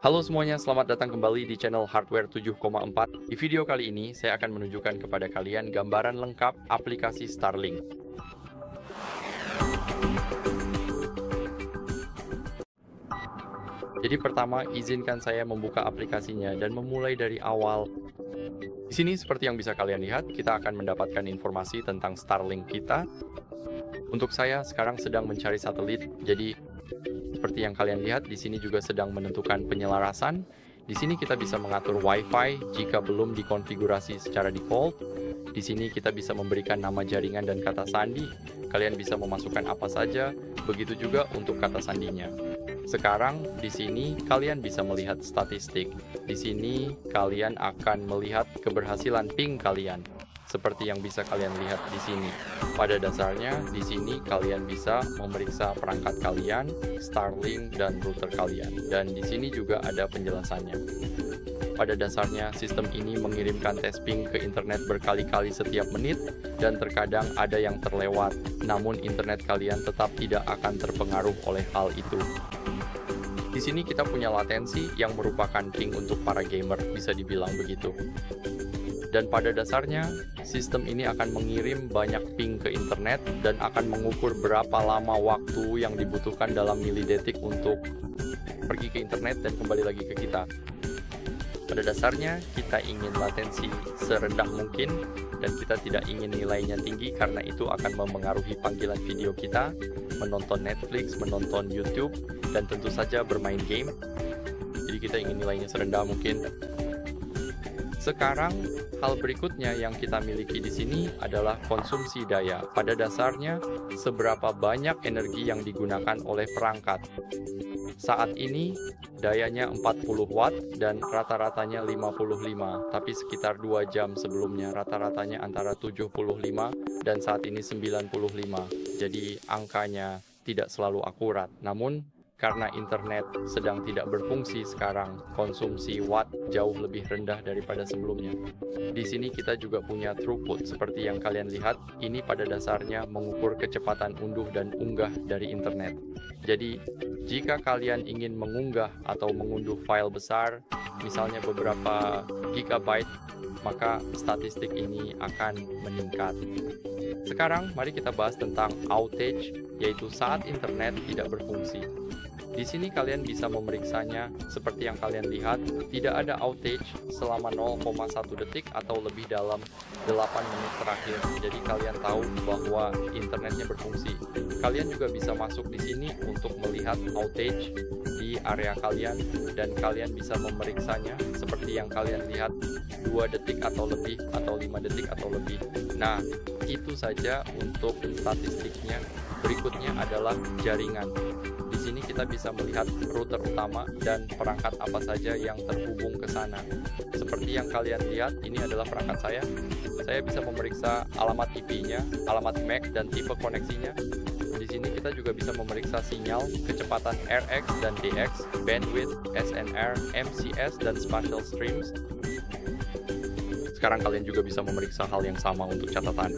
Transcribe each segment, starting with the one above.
Halo semuanya, selamat datang kembali di channel Hardware 7,4. Di video kali ini, saya akan menunjukkan kepada kalian gambaran lengkap aplikasi Starlink. Jadi pertama, izinkan saya membuka aplikasinya dan memulai dari awal. Di sini seperti yang bisa kalian lihat, kita akan mendapatkan informasi tentang Starlink kita. Untuk saya, sekarang sedang mencari satelit, jadi seperti yang kalian lihat, di sini juga sedang menentukan penyelarasan. Di sini kita bisa mengatur Wi-Fi jika belum dikonfigurasi secara default. Di sini kita bisa memberikan nama jaringan dan kata sandi. Kalian bisa memasukkan apa saja, begitu juga untuk kata sandinya. Sekarang di sini kalian bisa melihat statistik. Di sini kalian akan melihat keberhasilan ping kalian. Seperti yang bisa kalian lihat di sini. Pada dasarnya, di sini kalian bisa memeriksa perangkat kalian, Starlink, dan router kalian. Dan di sini juga ada penjelasannya. Pada dasarnya, sistem ini mengirimkan tes ping ke internet berkali-kali setiap menit, dan terkadang ada yang terlewat. Namun internet kalian tetap tidak akan terpengaruh oleh hal itu. Di sini kita punya latensi yang merupakan ping untuk para gamer, bisa dibilang begitu. Dan pada dasarnya, sistem ini akan mengirim banyak ping ke internet dan akan mengukur berapa lama waktu yang dibutuhkan dalam milidetik untuk pergi ke internet dan kembali lagi ke kita. Pada dasarnya, kita ingin latensi serendah mungkin dan kita tidak ingin nilainya tinggi karena itu akan memengaruhi panggilan video kita, menonton Netflix, menonton YouTube, dan tentu saja bermain game. Jadi kita ingin nilainya serendah mungkin. Sekarang, hal berikutnya yang kita miliki di sini adalah konsumsi daya. Pada dasarnya, seberapa banyak energi yang digunakan oleh perangkat. Saat ini, dayanya 40 watt dan rata-ratanya 55, tapi sekitar 2 jam sebelumnya rata-ratanya antara 75 dan saat ini 95. Jadi angkanya tidak selalu akurat. Namun, karena internet sedang tidak berfungsi sekarang, konsumsi watt jauh lebih rendah daripada sebelumnya. Di sini kita juga punya throughput, seperti yang kalian lihat, ini pada dasarnya mengukur kecepatan unduh dan unggah dari internet. Jadi, jika kalian ingin mengunggah atau mengunduh file besar, misalnya beberapa gigabyte, maka statistik ini akan meningkat. Sekarang, mari kita bahas tentang outage, yaitu saat internet tidak berfungsi. Di sini kalian bisa memeriksanya seperti yang kalian lihat, tidak ada outage selama 0,1 detik atau lebih dalam 8 menit terakhir. Jadi kalian tahu bahwa internetnya berfungsi. Kalian juga bisa masuk di sini untuk melihat outage di area kalian dan kalian bisa memeriksanya seperti yang kalian lihat 2 detik atau lebih atau 5 detik atau lebih. Nah, itu saja untuk statistiknya. Berikutnya adalah jaringan. Di sini kita bisa melihat router utama dan perangkat apa saja yang terhubung ke sana. Seperti yang kalian lihat, ini adalah perangkat saya. Saya bisa memeriksa alamat IP-nya, alamat MAC, dan tipe koneksinya. Di sini kita juga bisa memeriksa sinyal, kecepatan RX dan DX, bandwidth, SNR, MCS, dan spatial streams. Sekarang kalian juga bisa memeriksa hal yang sama untuk catatan.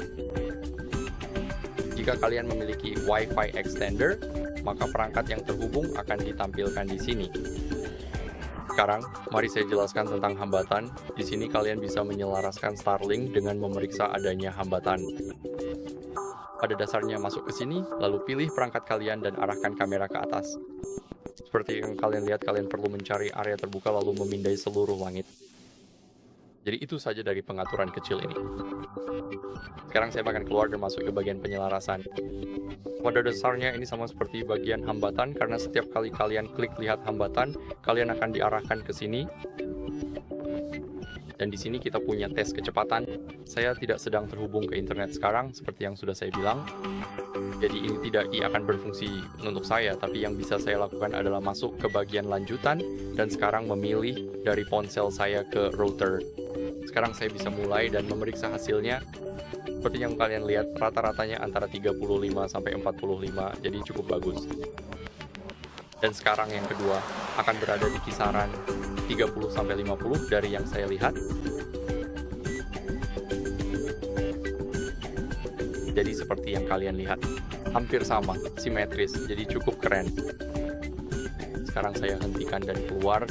Jika kalian memiliki Wi-Fi extender, maka perangkat yang terhubung akan ditampilkan di sini. Sekarang, mari saya jelaskan tentang hambatan. Di sini kalian bisa menyelaraskan Starlink dengan memeriksa adanya hambatan. Pada dasarnya masuk ke sini, lalu pilih perangkat kalian dan arahkan kamera ke atas. Seperti yang kalian lihat, kalian perlu mencari area terbuka lalu memindai seluruh langit. Jadi itu saja dari pengaturan kecil ini. Sekarang saya akan keluar dan masuk ke bagian penyelarasan. Pada dasarnya ini sama seperti bagian hambatan, karena setiap kali kalian klik lihat hambatan, kalian akan diarahkan ke sini. Dan di sini kita punya tes kecepatan. Saya tidak sedang terhubung ke internet sekarang, seperti yang sudah saya bilang. Jadi ini tidak akan berfungsi untuk saya, tapi yang bisa saya lakukan adalah masuk ke bagian lanjutan, dan sekarang memilih dari ponsel saya ke router. Sekarang saya bisa mulai dan memeriksa hasilnya. Seperti yang kalian lihat, rata-ratanya antara 35 sampai 45, jadi cukup bagus. Dan sekarang yang kedua akan berada di kisaran 30 sampai 50 dari yang saya lihat. Jadi seperti yang kalian lihat, hampir sama, simetris, jadi cukup keren. sekarang saya hentikan dan keluar.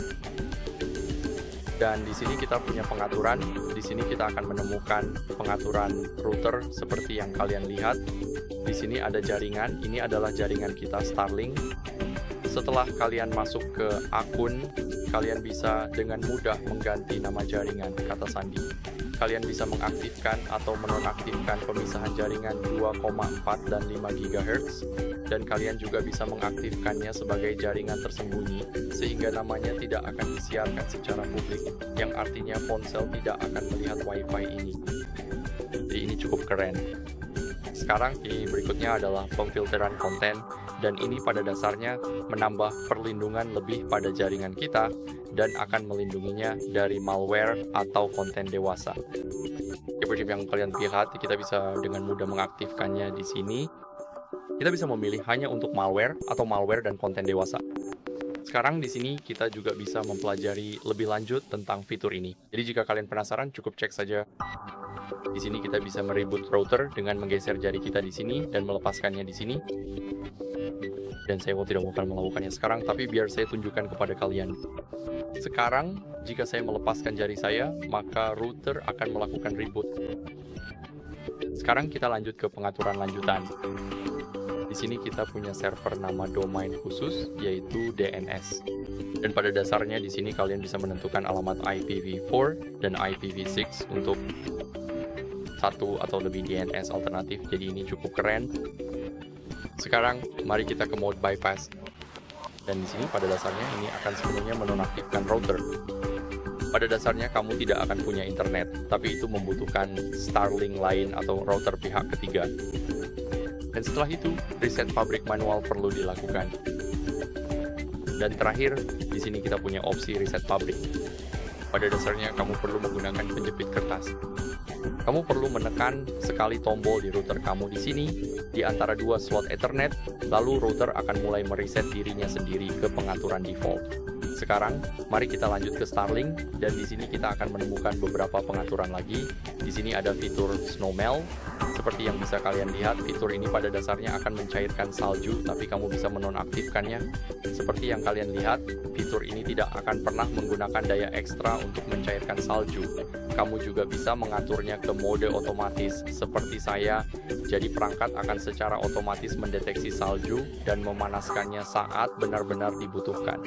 Dan di sini kita punya pengaturan. Di sini kita akan menemukan pengaturan router seperti yang kalian lihat. Di sini ada jaringan. Ini adalah jaringan kita Starlink. Setelah kalian masuk ke akun, kalian bisa dengan mudah mengganti nama jaringan, kata Sandi. Kalian bisa mengaktifkan atau menonaktifkan pemisahan jaringan 2,4 dan 5 GHz, dan kalian juga bisa mengaktifkannya sebagai jaringan tersembunyi, sehingga namanya tidak akan disiarkan secara publik, yang artinya ponsel tidak akan melihat Wi-Fi ini. Jadi ini cukup keren. Sekarang berikutnya adalah pemfilteran konten, dan ini pada dasarnya menambah perlindungan lebih pada jaringan kita dan akan melindunginya dari malware atau konten dewasa. Seperti yang kalian lihat, kita bisa dengan mudah mengaktifkannya di sini. Kita bisa memilih hanya untuk malware atau malware dan konten dewasa. Sekarang di sini kita juga bisa mempelajari lebih lanjut tentang fitur ini. Jadi jika kalian penasaran, cukup cek saja. Di sini kita bisa mereboot router dengan menggeser jari kita di sini dan melepaskannya di sini. Dan saya tidak akan melakukannya sekarang, tapi biar saya tunjukkan kepada kalian. Sekarang, jika saya melepaskan jari saya, maka router akan melakukan reboot. Sekarang kita lanjut ke pengaturan lanjutan. Di sini kita punya server nama domain khusus, yaitu DNS. Dan pada dasarnya di sini kalian bisa menentukan alamat IPv4 dan IPv6 untuk satu atau lebih DNS alternatif. Jadi ini cukup keren. Sekarang mari kita ke mode bypass. Dan di sini pada dasarnya ini akan sepenuhnya menonaktifkan router. Pada dasarnya kamu tidak akan punya internet, tapi itu membutuhkan Starlink lain atau router pihak ketiga. Dan setelah itu, reset pabrik manual perlu dilakukan. Dan terakhir, di sini kita punya opsi reset pabrik. Pada dasarnya kamu perlu menggunakan penjepit kertas. Kamu perlu menekan sekali tombol di router kamu di sini, di antara dua slot Ethernet, lalu router akan mulai mereset dirinya sendiri ke pengaturan default. Sekarang, mari kita lanjut ke Starlink, dan di sini kita akan menemukan beberapa pengaturan lagi. Di sini ada fitur Snowmelt. Seperti yang bisa kalian lihat, fitur ini pada dasarnya akan mencairkan salju, tapi kamu bisa menonaktifkannya. Seperti yang kalian lihat, fitur ini tidak akan pernah menggunakan daya ekstra untuk mencairkan salju. Kamu juga bisa mengaturnya ke mode otomatis, seperti saya. Jadi perangkat akan secara otomatis mendeteksi salju dan memanaskannya saat benar-benar dibutuhkan.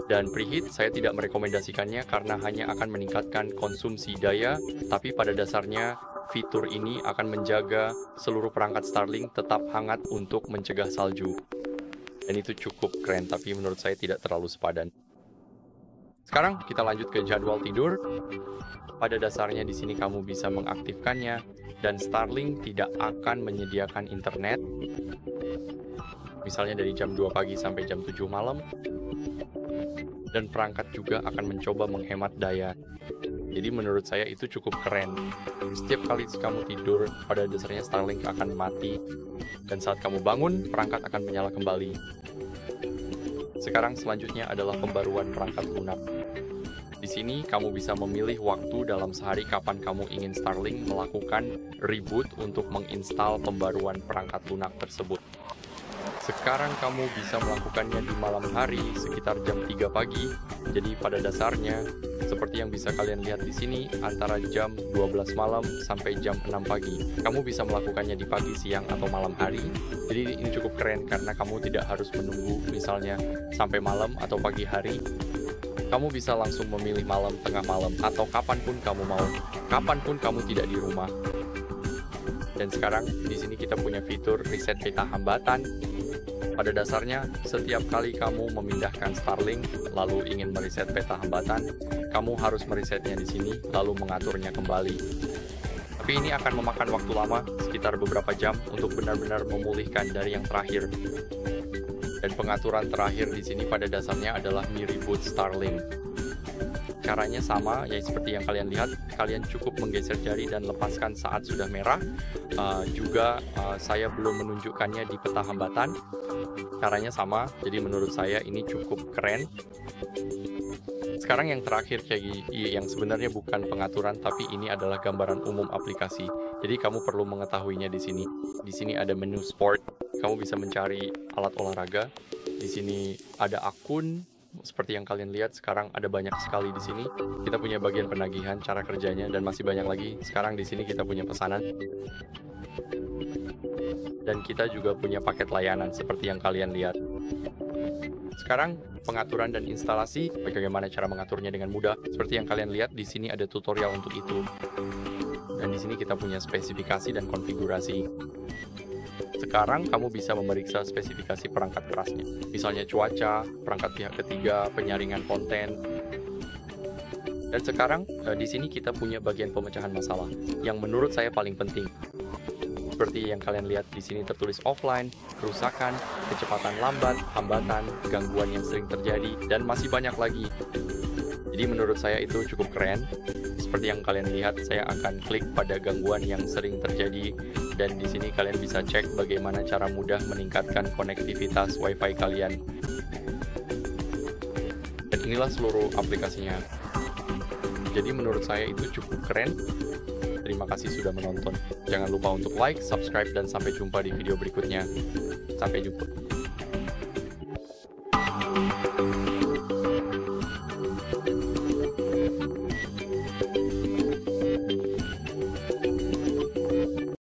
Dan preheat saya tidak merekomendasikannya karena hanya akan meningkatkan konsumsi daya, tapi pada dasarnya fitur ini akan menjaga seluruh perangkat Starlink tetap hangat untuk mencegah salju. Dan itu cukup keren, tapi menurut saya tidak terlalu sepadan. Sekarang kita lanjut ke jadwal tidur. Pada dasarnya di sini kamu bisa mengaktifkannya, dan Starlink tidak akan menyediakan internet. Misalnya dari jam 2 pagi sampai jam 7 malam. Dan perangkat juga akan mencoba menghemat daya. Jadi menurut saya itu cukup keren. Setiap kali kamu tidur, pada dasarnya Starlink akan mati. Dan saat kamu bangun, perangkat akan menyala kembali. Sekarang selanjutnya adalah pembaruan perangkat lunak. Di sini kamu bisa memilih waktu dalam sehari kapan kamu ingin Starlink melakukan reboot untuk menginstal pembaruan perangkat lunak tersebut. Sekarang kamu bisa melakukannya di malam hari sekitar jam 3 pagi. Jadi pada dasarnya seperti yang bisa kalian lihat di sini antara jam 12 malam sampai jam 6 pagi. Kamu bisa melakukannya di pagi, siang atau malam hari. Jadi ini cukup keren karena kamu tidak harus menunggu misalnya sampai malam atau pagi hari. Kamu bisa langsung memilih malam, tengah malam atau kapanpun kamu mau. Kapanpun kamu tidak di rumah. Dan sekarang di sini kita punya fitur reset peta hambatan. Pada dasarnya, setiap kali kamu memindahkan Starlink, lalu ingin mereset peta hambatan, kamu harus meresetnya di sini, lalu mengaturnya kembali. Tapi ini akan memakan waktu lama, sekitar beberapa jam, untuk benar-benar memulihkan dari yang terakhir. Dan pengaturan terakhir di sini pada dasarnya adalah me-reboot Starlink. Caranya sama, ya seperti yang kalian lihat, kalian cukup menggeser jari dan lepaskan saat sudah merah. Saya belum menunjukkannya di peta hambatan. Caranya sama, jadi menurut saya ini cukup keren. Sekarang yang terakhir, yang sebenarnya bukan pengaturan, tapi ini adalah gambaran umum aplikasi. Jadi kamu perlu mengetahuinya di sini. Di sini ada menu sport. Kamu bisa mencari alat olahraga. Di sini ada akun. Seperti yang kalian lihat, sekarang ada banyak sekali di sini. Kita punya bagian penagihan, cara kerjanya, dan masih banyak lagi. Sekarang di sini kita punya pesanan. Dan kita juga punya paket layanan seperti yang kalian lihat. Sekarang pengaturan dan instalasi, bagaimana cara mengaturnya dengan mudah. Seperti yang kalian lihat, di sini ada tutorial untuk itu. Dan di sini kita punya spesifikasi dan konfigurasi. Sekarang kamu bisa memeriksa spesifikasi perangkat kerasnya. Misalnya cuaca, perangkat pihak ketiga, penyaringan konten. Dan sekarang di sini kita punya bagian pemecahan masalah yang menurut saya paling penting. Seperti yang kalian lihat di sini tertulis offline, kerusakan, kecepatan lambat, hambatan, gangguan yang sering terjadi, dan masih banyak lagi. Jadi menurut saya itu cukup keren. Seperti yang kalian lihat, saya akan klik pada gangguan yang sering terjadi, dan di sini kalian bisa cek bagaimana cara mudah meningkatkan konektivitas Wi-Fi kalian. Dan inilah seluruh aplikasinya. Jadi menurut saya itu cukup keren. Terima kasih sudah menonton. Jangan lupa untuk like, subscribe, dan sampai jumpa di video berikutnya. Sampai jumpa.